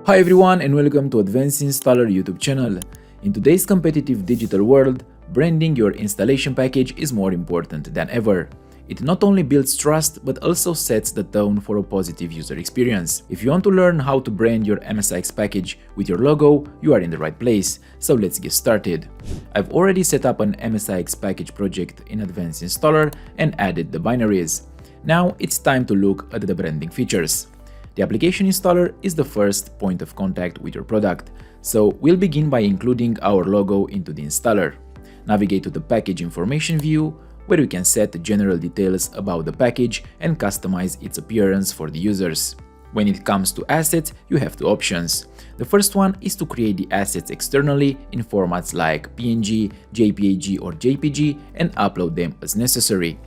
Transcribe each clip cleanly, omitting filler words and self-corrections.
Hi everyone and welcome to Advanced Installer YouTube channel. In today's competitive digital world, branding your installation package is more important than ever. It not only builds trust but also sets the tone for a positive user experience. If you want to learn how to brand your MSIX package with your logo, you are in the right place. So let's get started. I've already set up an MSIX package project in Advanced Installer and added the binaries. Now it's time to look at the branding features. The application installer is the first point of contact with your product, so we'll begin by including our logo into the installer. Navigate to the package information view, where you can set general details about the package and customize its appearance for the users. When it comes to assets, you have two options. The first one is to create the assets externally in formats like PNG, JPEG or JPG and upload them as necessary.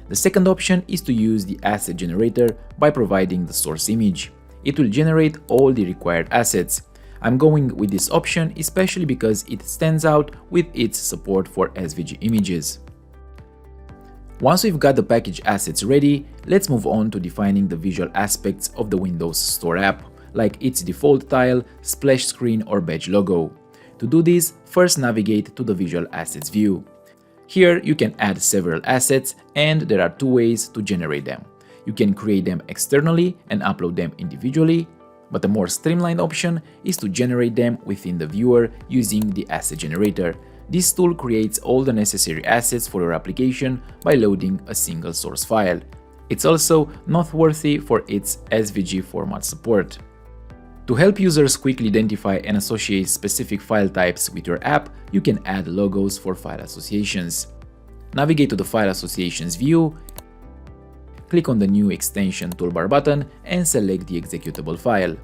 The second option is to use the asset generator by providing the source image. It will generate all the required assets. I'm going with this option especially because it stands out with its support for SVG images. Once we've got the package assets ready, let's move on to defining the visual aspects of the Windows Store app, like its default tile, splash screen or badge logo. To do this, first navigate to the Visual Assets view. Here you can add several assets and there are two ways to generate them. You can create them externally and upload them individually, but a more streamlined option is to generate them within the viewer using the asset generator. This tool creates all the necessary assets for your application by loading a single source file. It's also noteworthy for its SVG format support. To help users quickly identify and associate specific file types with your app, you can add logos for file associations. Navigate to the File Associations view, click on the New Extension toolbar button and select the executable file.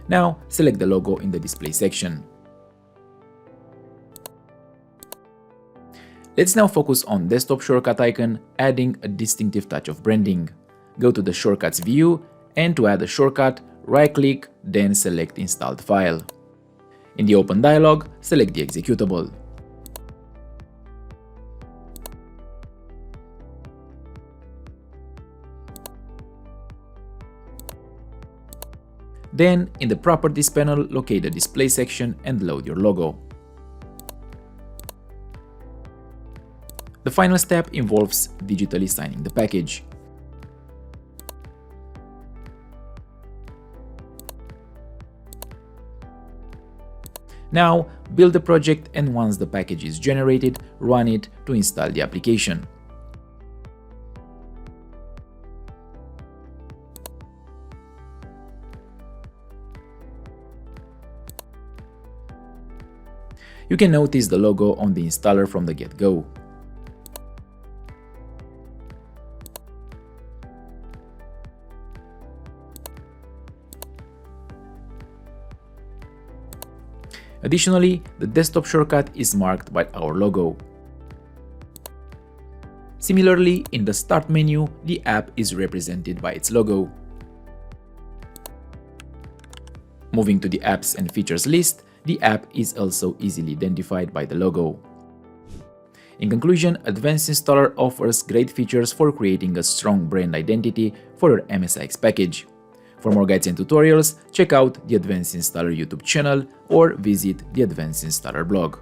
Now select the logo in the Display section. Let's now focus on Desktop shortcut icon, adding a distinctive touch of branding. Go to the Shortcuts view and to add a shortcut, right-click, then select Installed File. In the Open dialog, select the executable. Then, in the Properties panel, locate the Display section and load your logo. The final step involves digitally signing the package. Now, build the project and once the package is generated, run it to install the application. You can notice the logo on the installer from the get-go. Additionally, the desktop shortcut is marked by our logo. Similarly, in the Start menu, the app is represented by its logo. Moving to the Apps and Features list, the app is also easily identified by the logo. In conclusion, Advanced Installer offers great features for creating a strong brand identity for your MSIX package. For more guides and tutorials, check out the Advanced Installer YouTube channel or visit the Advanced Installer blog.